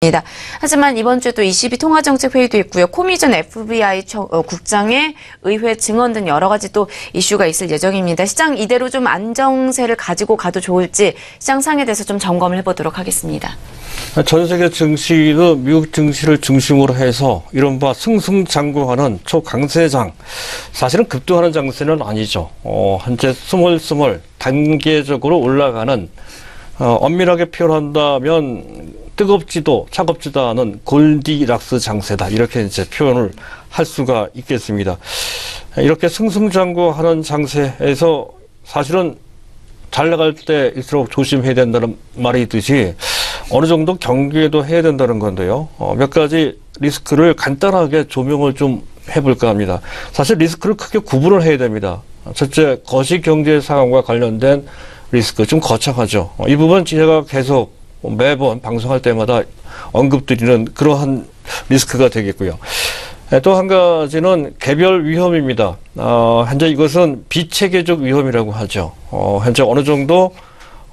입니다. 하지만 이번 주에 또 22 통화정책회의도 있고요. 코미 전 FBI 국장의 의회 증언 등 여러 가지 또 이슈가 있을 예정입니다. 시장 이대로 좀 안정세를 가지고 가도 좋을지 시장 상에 대해서 좀 점검을 해보도록 하겠습니다. 전 세계 증시도 미국 증시를 중심으로 해서 이른바 승승장구하는 초강세장, 사실은 급등하는 장세는 아니죠. 현재 스멀스멀 단계적으로 올라가는, 엄밀하게 표현한다면 뜨겁지도 차갑지도 않은 골디락스 장세다, 이렇게 이제 표현을 할 수가 있겠습니다. 이렇게 승승장구하는 장세에서 사실은 잘 나갈 때일수록 조심해야 된다는 말이 있듯이 어느 정도 경계도 해야 된다는 건데요. 몇 가지 리스크를 간단하게 조명을 좀 해볼까 합니다. 사실 리스크를 크게 구분을 해야 됩니다. 첫째, 거시경제 상황과 관련된 리스크, 좀 거창하죠. 이 부분 제가 계속 매번 방송할 때마다 언급드리는 그러한 리스크가 되겠고요. 또 한 가지는 개별 위험입니다. 현재 이것은 비체계적 위험이라고 하죠. 현재 어느 정도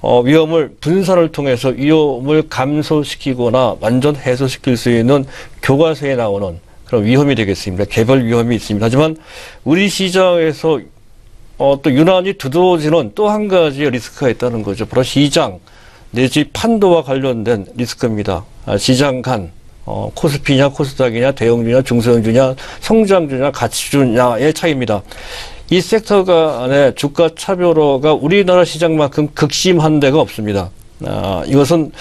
위험을 분산을 통해서 위험을 감소시키거나 완전 해소시킬 수 있는 교과서에 나오는 그런 위험이 되겠습니다. 개별 위험이 있습니다. 하지만 우리 시장에서 또 유난히 두드러지는 또 한 가지의 리스크가 있다는 거죠. 바로 시장 내지 판도와 관련된 리스크입니다. 시장 간 코스피냐 코스닥이냐 대형주냐 중소형주냐 성장주냐 가치주냐의 차이입니다. 이 섹터 간의 주가 차별화가 우리나라 시장만큼 극심한 데가 없습니다. 이것은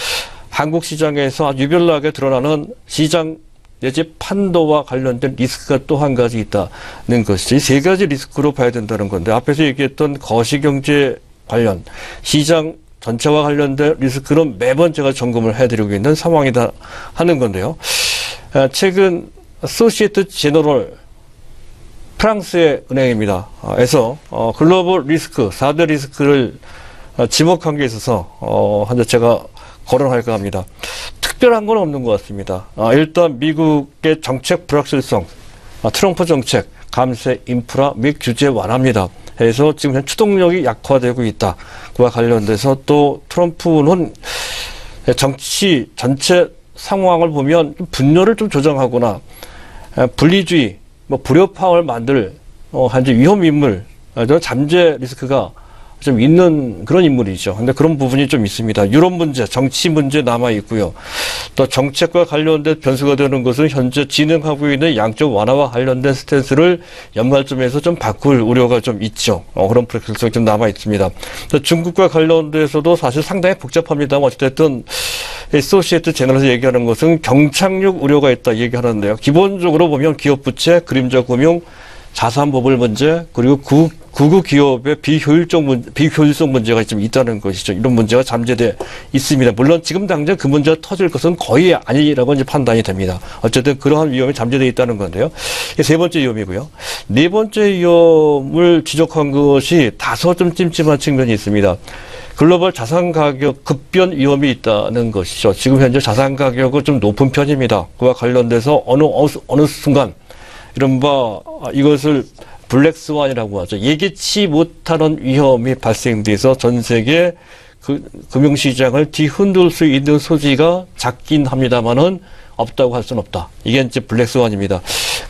한국 시장에서 아주 유별나게 드러나는 시장 내지 판도와 관련된 리스크가 또 한 가지 있다는 것이죠. 이 세 가지 리스크로 봐야 된다는 건데, 앞에서 얘기했던 거시경제 관련 시장 전체와 관련된 리스크는 매번 제가 점검을 해드리고 있는 상황이다 하는 건데요. 최근 소시에트 제너럴 프랑스의 은행입니다. 에서 글로벌 리스크, 4대 리스크를 지목한 게 있어서 현재 제가 거론할까 합니다. 특별한 건 없는 것 같습니다. 일단 미국의 정책 불확실성, 트럼프 정책, 감세, 인프라 및 규제 완화입니다. 해서 지금 현 추동력이 약화되고 있다. 그와 관련돼서 또 트럼프는 정치 전체 상황을 보면 분열을 좀 조정하거나 분리주의, 불협화음을 만들 현재 위험 인물, 잠재 리스크가 좀 있는 그런 인물이죠. 근데 그런 부분이 좀 있습니다. 유럽 문제, 정치 문제 남아 있고요. 또 정책과 관련된 변수가 되는 것은 현재 진행하고 있는 양적 완화와 관련된 스탠스를 연말쯤에서 좀 바꿀 우려가 좀 있죠. 그런 불확실성이 좀 남아 있습니다. 또 중국과 관련돼서도 사실 상당히 복잡합니다. 어쨌든 소시에트 제너럴에서 얘기하는 것은 경착륙 우려가 있다 얘기하는데요. 기본적으로 보면 기업 부채, 그림자 금융, 자산 버블 문제, 그리고 구구 기업의 비효율성 문제가 좀 있다는 것이죠. 이런 문제가 잠재돼 있습니다. 물론 지금 당장 그 문제가 터질 것은 거의 아니라고 이제 판단이 됩니다. 어쨌든 그러한 위험이 잠재돼 있다는 건데요. 이게 세 번째 위험이고요. 네 번째 위험을 지적한 것이 다소 좀 찜찜한 측면이 있습니다. 글로벌 자산 가격 급변 위험이 있다는 것이죠. 지금 현재 자산 가격은 좀 높은 편입니다. 그와 관련돼서 어느 순간 이른바 이것을 블랙스완이라고 하죠. 예기치 못하는 위험이 발생돼서 전 세계 금융시장을 뒤흔들 수 있는 소지가 작긴 합니다만은 없다고 할 수는 없다. 이게 이제 블랙스완입니다.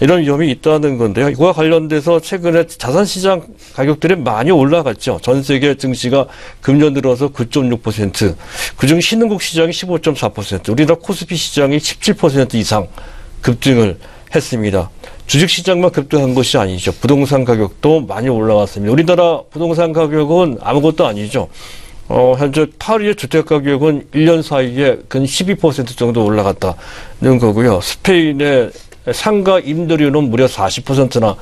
이런 위험이 있다는 건데요. 이거와 관련돼서 최근에 자산시장 가격들이 많이 올라갔죠. 전 세계 증시가 금년 들어서 9.6%, 그중 신흥국 시장이 15.4%, 우리나라 코스피 시장이 17% 이상 급등을 했습니다. 주식시장만 급등한 것이 아니죠. 부동산 가격도 많이 올라갔습니다. 우리나라 부동산 가격은 아무것도 아니죠. 현재 파리의 주택가격은 1년 사이에 근 12% 정도 올라갔다는 거고요. 스페인의 상가 임대료는 무려 40%나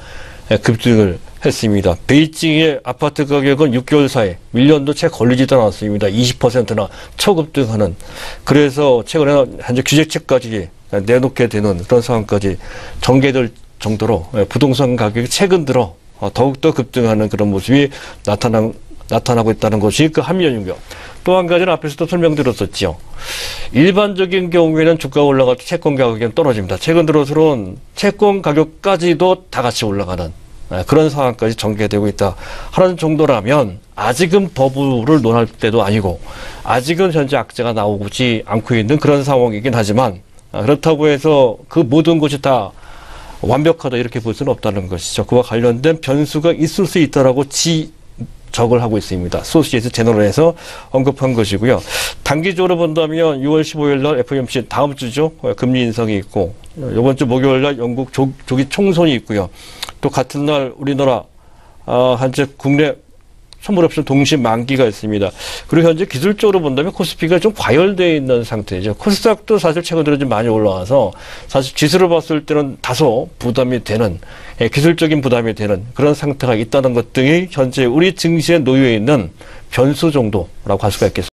급등을 했습니다. 베이징의 아파트 가격은 6개월 사이 1년도 채 걸리지도 않았습니다. 20%나 초급등하는. 그래서 최근에 현재 규제책까지 내놓게 되는 그런 상황까지 전개될 정도로 부동산 가격이 최근 들어 더욱더 급등하는 그런 모습이 나타나고 있다는 것이 그 한 면이고요. 또 한 가지는 앞에서도 설명드렸었죠. 일반적인 경우에는 주가가 올라가도 채권 가격이 떨어집니다. 최근 들어서는 채권 가격까지도 다 같이 올라가는 그런 상황까지 전개되고 있다 하는 정도라면 아직은 버블을 논할 때도 아니고 아직은 현재 악재가 나오지 않고 있는 그런 상황이긴 하지만 그렇다고 해서 그 모든 것이 다 완벽하다 이렇게 볼 수는 없다는 것이죠. 그와 관련된 변수가 있을 수 있다라고 지적을 하고 있습니다. 소시에스 제너럴에서 언급한 것이고요. 단기적으로 본다면 6월 15일 날 FOMC 다음 주죠. 금리 인상이 있고 이번 주 목요일 날 영국 조기 총선이 있고요. 또 같은 날 우리나라 현재 국내 선물옵션 동시 만기가 있습니다. 그리고 현재 기술적으로 본다면 코스피가 좀 과열되어 있는 상태죠. 코스닥도 사실 최근 들어 좀 많이 올라와서 사실 지수를 봤을 때는 다소 부담이 되는 기술적인 부담이 되는 그런 상태가 있다는 것 등이 현재 우리 증시에 놓여 있는 변수 정도라고 할 수가 있겠습니다.